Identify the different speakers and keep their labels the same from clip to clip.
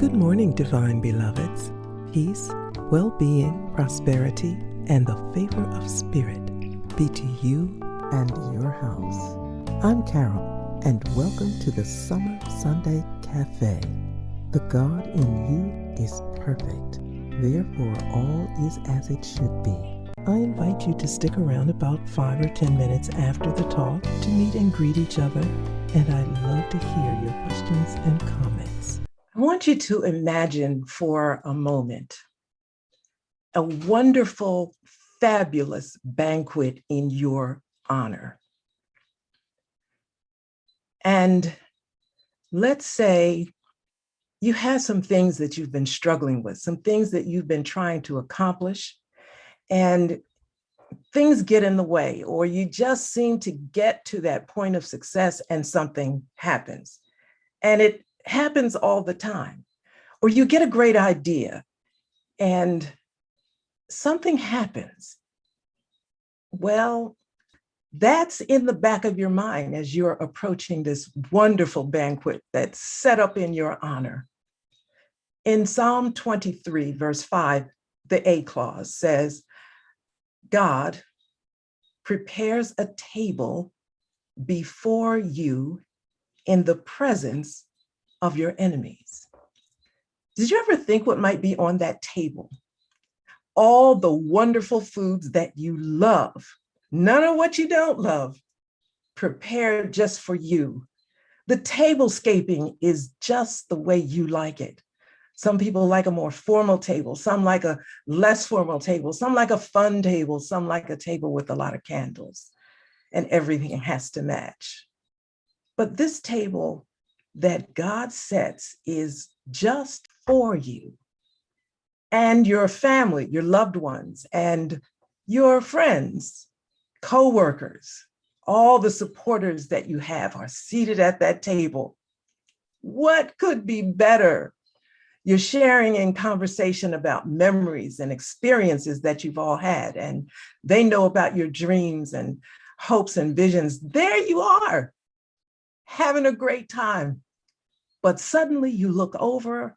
Speaker 1: Good morning, divine beloveds. Peace, well-being, prosperity, and the favor of spirit be to you and your house. I'm Carol, and welcome to the Summer Sunday Cafe. The God in you is perfect. Therefore, all is as it should be. I invite you to stick around about 5 or 10 minutes after the talk to meet and greet each other, and I'd love to hear your questions and comments. I want you to imagine for a moment a wonderful, fabulous banquet in your honor. And let's say you have some things that you've been struggling with, some things that you've been trying to accomplish, and things get in the way, or you just seem to get to that point of success and something happens. And it happens all the time. Or you get a great idea and something happens. Well, that's in the back of your mind as you're approaching this wonderful banquet that's set up in your honor. In Psalm 23, verse 5, the A clause says, God prepares a table before you in the presence of your enemies. Did you ever think what might be on that table? All the wonderful foods that you love, none of what you don't love, prepared just for you. The tablescaping is just the way you like it. Some people like a more formal table, some like a less formal table, some like a fun table, some like a table with a lot of candles, and everything has to match. But this table that God sets is just for you and your family, your loved ones, and your friends, co-workers. All the supporters that you have are seated at that table. What could be better? You're sharing in conversation about memories and experiences that you've all had, and they know about your dreams and hopes and visions. There you are, having a great time. But suddenly you look over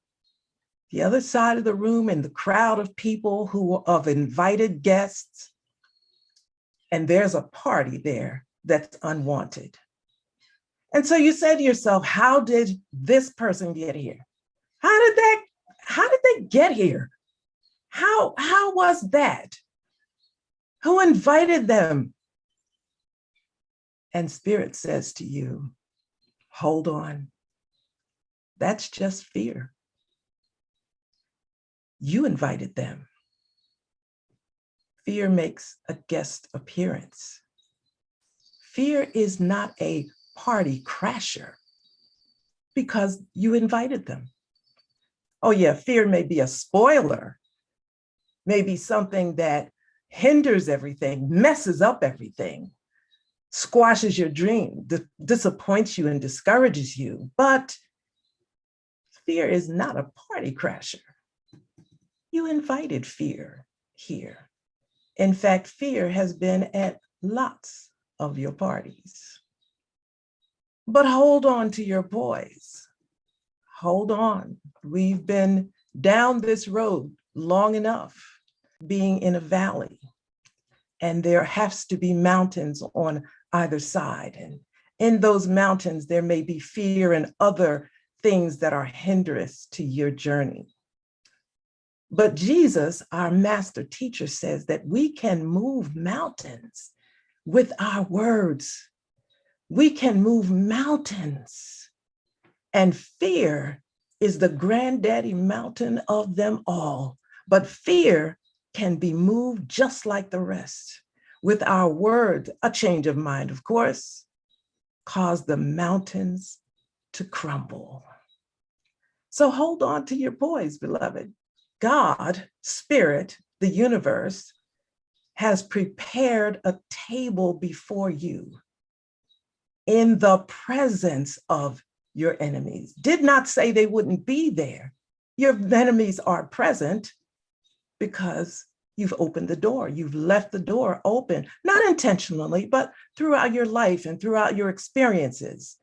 Speaker 1: the other side of the room in the crowd of people of invited guests, and there's a party there that's unwanted. And so you say to yourself, how did this person get here? How did they get here? How was that? Who invited them? And Spirit says to you, hold on. That's just fear. You invited them. Fear makes a guest appearance. Fear is not a party crasher because you invited them. Oh yeah, fear may be a spoiler, maybe something that hinders everything, messes up everything, squashes your dream, disappoints you and discourages you. But fear is not a party crasher. You invited fear here. In fact, fear has been at lots of your parties. But hold on to your poise. Hold on. We've been down this road long enough, being in a valley, and there has to be mountains on either side. And in those mountains, there may be fear and other things that are hindrance to your journey. But Jesus, our master teacher, says that we can move mountains with our words. We can move mountains. And fear is the granddaddy mountain of them all. But fear can be moved just like the rest. With our words, a change of mind, of course, cause the mountains to crumble. So hold on to your poise, beloved. God, Spirit, the universe, has prepared a table before you in the presence of your enemies. Did not say they wouldn't be there. Your enemies are present because you've opened the door. You've left the door open, not intentionally, but throughout your life and throughout your experiences.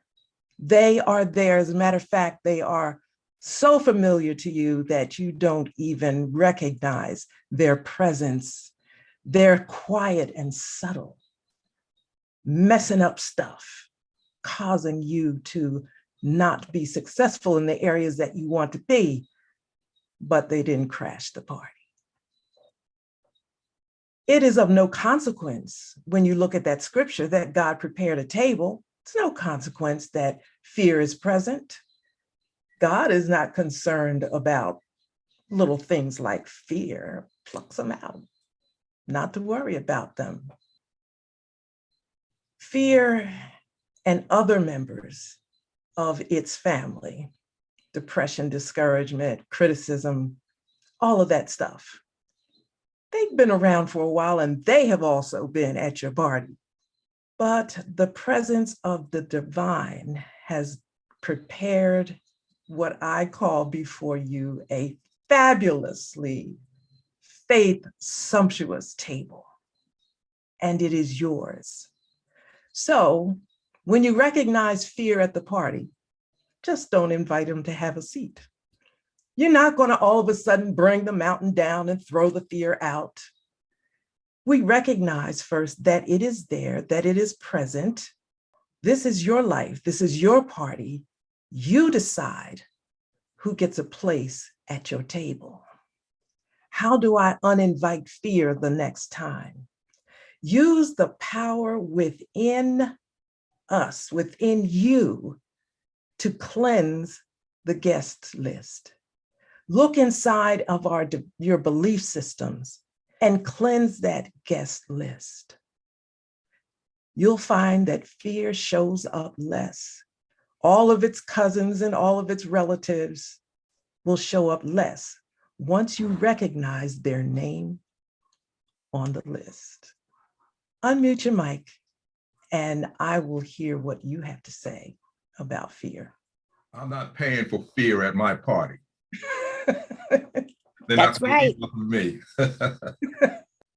Speaker 1: They are there. As a matter of fact, they are so familiar to you that you don't even recognize their presence. They're quiet and subtle, messing up stuff, causing you to not be successful in the areas that you want to be, but they didn't crash the party. It is of no consequence when you look at that scripture that God prepared a table. It's no consequence that fear is present. God is not concerned about little things like fear. Plucks them out, not to worry about them. Fear and other members of its family, depression, discouragement, criticism, all of that stuff. They've been around for a while and they have also been at your party. But the presence of the divine has prepared what I call before you a fabulously faith sumptuous table, and it is yours. So when you recognize fear at the party, just don't invite them to have a seat. You're not going to all of a sudden bring the mountain down and throw the fear out. We recognize first that it is there, that it is present. This is your life. This is your party. You decide who gets a place at your table. How do I uninvite fear the next time? Use the power within us, within you, to cleanse the guest list. Look inside of your belief systems and cleanse that guest list. You'll find that fear shows up less. All of its cousins and all of its relatives will show up less once you recognize their name on the list. Unmute your mic and I will hear what you have to say about fear.
Speaker 2: I'm not paying for fear at my party.
Speaker 3: That's right.
Speaker 2: Me.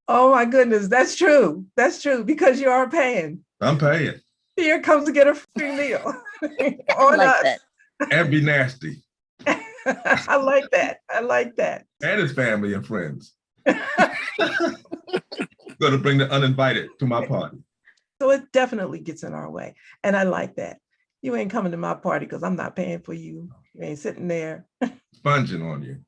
Speaker 1: Oh my goodness, that's true. That's true because you are paying.
Speaker 2: I'm paying.
Speaker 1: Fear comes to get a free meal on
Speaker 3: like
Speaker 1: us.
Speaker 3: That.
Speaker 2: And be nasty.
Speaker 1: I like that. I like that.
Speaker 2: And his family and friends. Going to bring the uninvited to my party.
Speaker 1: So it definitely gets in our way. And I like that. You ain't coming to my party because I'm not paying for you. You ain't sitting there.
Speaker 2: Sponging on you.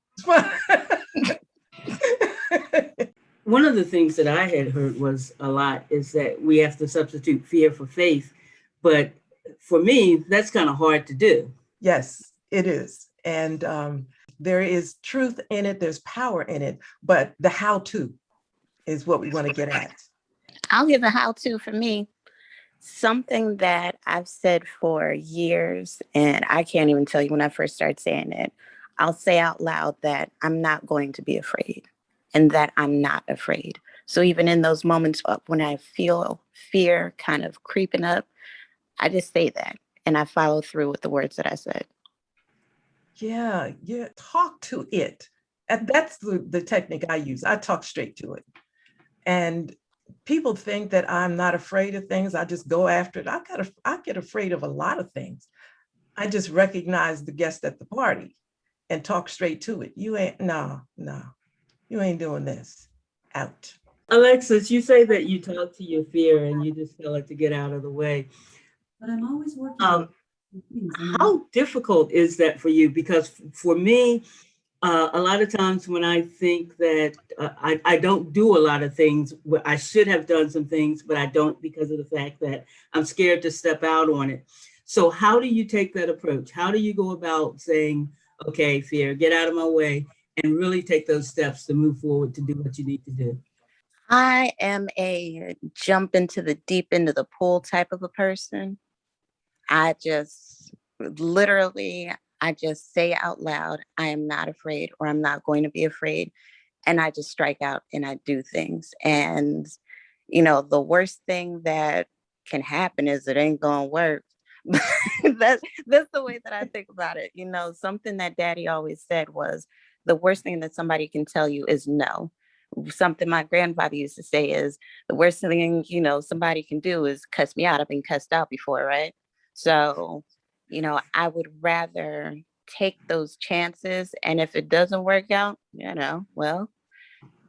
Speaker 4: One of the things that I had heard was a lot is that we have to substitute fear for faith. But for me, that's kind of hard to do.
Speaker 1: Yes, it is. And there is truth in it. There's power in it. But the how-to is what we want to get at.
Speaker 3: I'll give a how-to for me. Something that I've said for years, and I can't even tell you when I first started saying it. I'll say out loud that I'm not going to be afraid and that I'm not afraid. So even in those moments when I feel fear kind of creeping up, I just say that and I follow through with the words that I said.
Speaker 1: Yeah, talk to it. And that's the technique I use. I talk straight to it. And people think that I'm not afraid of things. I just go after it. I get afraid of a lot of things. I just recognize the guest at the party and talk straight to it. You ain't, no, you ain't doing this. Out.
Speaker 4: Alexis, you say that you talk to your fear and you just tell it to get out of the way.
Speaker 5: But I'm always working.
Speaker 4: How difficult is that for you? Because for me, a lot of times when I think that I don't do a lot of things, I should have done some things, but I don't because of the fact that I'm scared to step out on it. So how do you take that approach? How do you go about saying, okay, fear, get out of my way, and really take those steps to move forward to do what you need to do?
Speaker 3: I am a jump into the deep end of the pool type of a person. I just say out loud, I am not afraid or I'm not going to be afraid. And I just strike out and I do things. And, the worst thing that can happen is it ain't going to work. that's the way that I think about it. Something that Daddy always said was the worst thing that somebody can tell you is no. Something my grandfather used to say is the worst thing, somebody can do is cuss me out. I've been cussed out before, right? So, I would rather take those chances. And if it doesn't work out, well,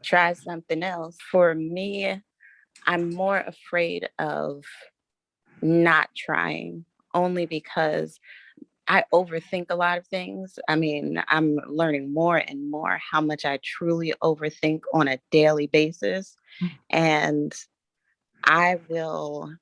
Speaker 3: try something else. For me, I'm more afraid of not trying, only because I overthink a lot of things. I mean, I'm learning more and more how much I truly overthink on a daily basis. And I will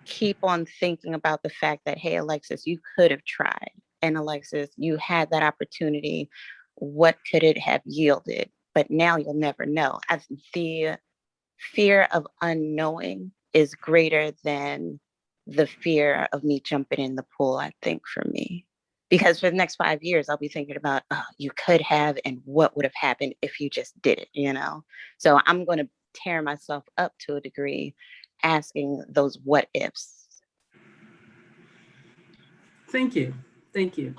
Speaker 3: keep on thinking about the fact that, hey, Alexis, you could have tried. And Alexis, you had that opportunity. What could it have yielded? But now you'll never know. The fear of unknowing is greater than the fear of me jumping in the pool, I think, for me. Because for the next 5 years, I'll be thinking about, oh, you could have, and what would have happened if you just did it. So I'm going to tear myself up to a degree, asking those what ifs.
Speaker 4: Thank you. Thank you.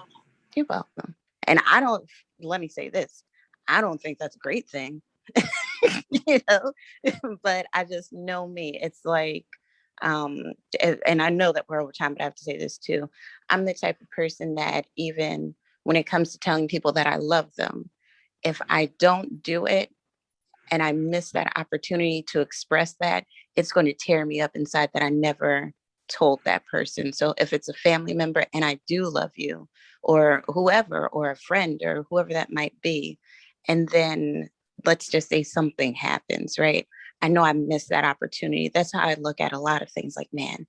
Speaker 3: You're welcome. And let me say this, I don't think that's a great thing, you know, but I just know me. It's like, and I know that we're over time, but I have to say this too. I'm the type of person that even when it comes to telling people that I love them, if I don't do it and I miss that opportunity to express that, it's going to tear me up inside that I never told that person. So if it's a family member and I do love you, or whoever, or a friend, or whoever that might be, and then let's just say something happens, right? I know I missed that opportunity. That's how I look at a lot of things, like, man,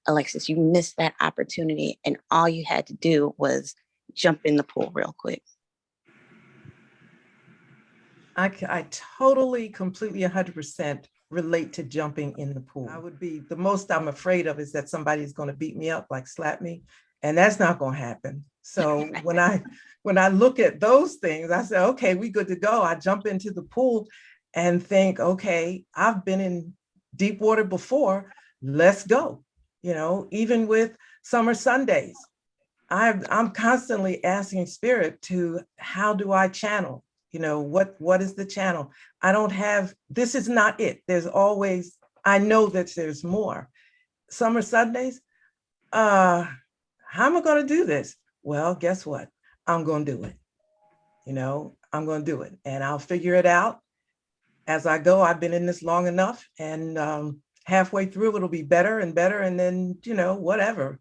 Speaker 3: Alexis, you missed that opportunity and all you had to do was jump in the pool real quick.
Speaker 1: I totally, completely, 100% relate to jumping in the pool. I would be, the most I'm afraid of is that somebody's going to beat me up, like slap me, and that's not going to happen. So when I look at those things, I say, okay, we good to go. I jump into the pool and think, okay, I've been in deep water before. Let's go. Even with summer Sundays, I'm constantly asking Spirit to, how do I channel? What is the channel? I don't have, this is not it. There's always, I know that there's more. Summer Sundays, how am I going to do this? Well, guess what? I'm going to do it. I'm going to do it, and I'll figure it out as I go. I've been in this long enough, and halfway through, it'll be better and better. And then, whatever.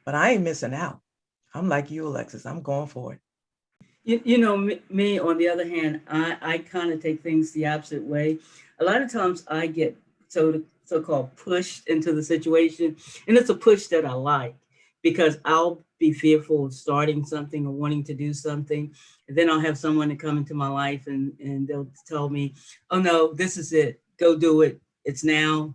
Speaker 1: But I ain't missing out. I'm like you, Alexis. I'm going for it.
Speaker 4: Me, on the other hand, I kind of take things the opposite way. A lot of times I get so-called pushed into the situation, and it's a push that I like, because I'll be fearful of starting something or wanting to do something. And then I'll have someone to come into my life and they'll tell me, oh no, this is it. Go do it. It's now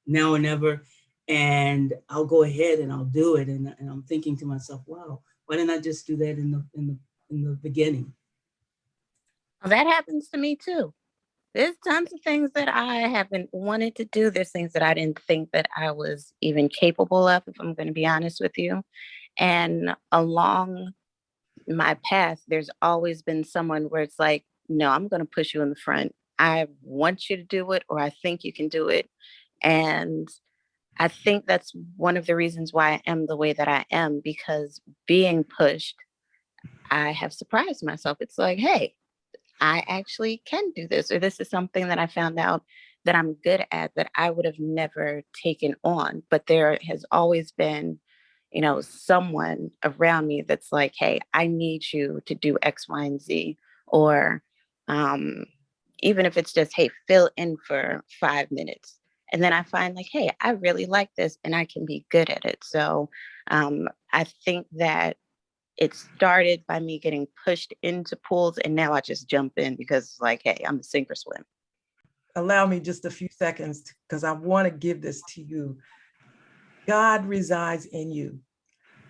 Speaker 4: or never. And I'll go ahead and I'll do it. And I'm thinking to myself, wow, why didn't I just do that in the beginning?
Speaker 3: Well, that happens to me too. There's tons of things that I haven't wanted to do. There's things that I didn't think that I was even capable of, if I'm going to be honest with you. And along my path, there's always been someone where it's like, no, I'm going to push you in the front. I want you to do it, or I think you can do it. And I think that's one of the reasons why I am the way that I am, because being pushed, I have surprised myself. It's like, hey, I actually can do this, or this is something that I found out that I'm good at that I would have never taken on. But there has always been, someone around me that's like, hey, I need you to do X, Y, and Z. Or even if it's just, hey, fill in for 5 minutes. And then I find like, hey, I really like this and I can be good at it. So I think that it started by me getting pushed into pools, and now I just jump in because it's like, hey, I'm a sink or swim.
Speaker 1: Allow me just a few seconds, because I want to give this to you. God resides in you.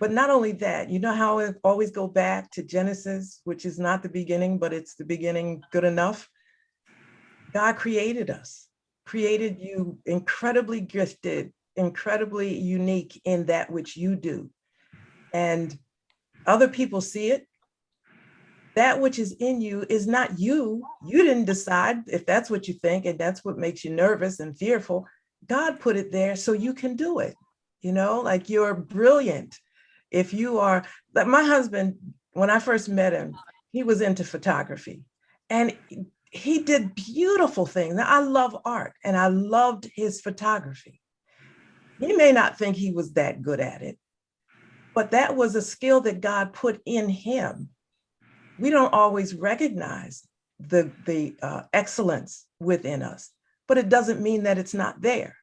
Speaker 1: But not only that, you know how I always go back to Genesis, which is not the beginning, but it's the beginning good enough. God created us, created you incredibly gifted, incredibly unique in that which you do. And other people see it. That which is in you is not you. You didn't decide if that's what you think, and that's what makes you nervous and fearful. God put it there so you can do it. Like, you're brilliant. If you are, like my husband, when I first met him, he was into photography and he did beautiful things. Now, I love art and I loved his photography. He may not think he was that good at it, but that was a skill that God put in him. We don't always recognize the excellence within us, but it doesn't mean that it's not there.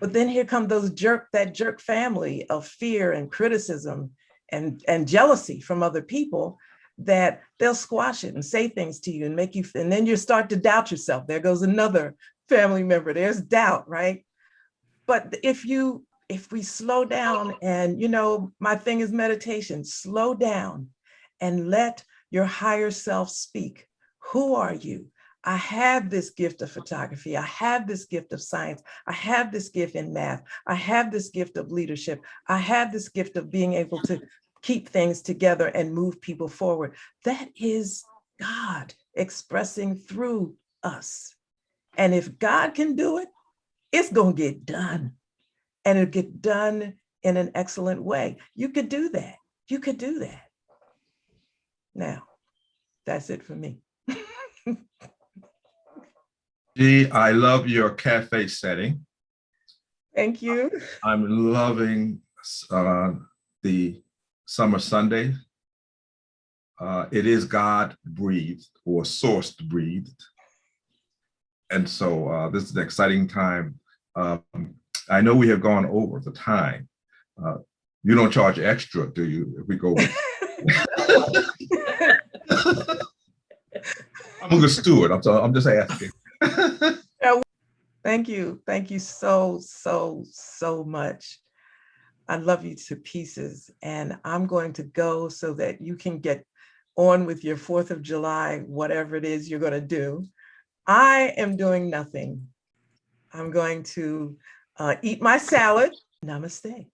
Speaker 1: But then here come that jerk family of fear and criticism and jealousy from other people, that they'll squash it and say things to you and make you, and then you start to doubt yourself. There goes another family member. There's doubt, right? But if we slow down, and my thing is meditation, slow down and let your higher self speak. Who are you? I have this gift of photography. I have this gift of science. I have this gift in math. I have this gift of leadership. I have this gift of being able to keep things together and move people forward. That is God expressing through us. And if God can do it, it's going to get done. And it'll get done in an excellent way. You could do that. You could do that. Now, that's it for me.
Speaker 2: Gee, I love your cafe setting.
Speaker 1: Thank you.
Speaker 2: I'm loving the summer Sunday. It is God breathed or sourced breathed. And so this is an exciting time. I know we have gone over the time. You don't charge extra, do you, if we go? I'm a good steward. I'm just asking.
Speaker 1: Thank you. Thank you so, so, so much. I love you to pieces. And I'm going to go so that you can get on with your 4th of July, whatever it is you're going to do. I am doing nothing. I'm going to eat my salad. Namaste.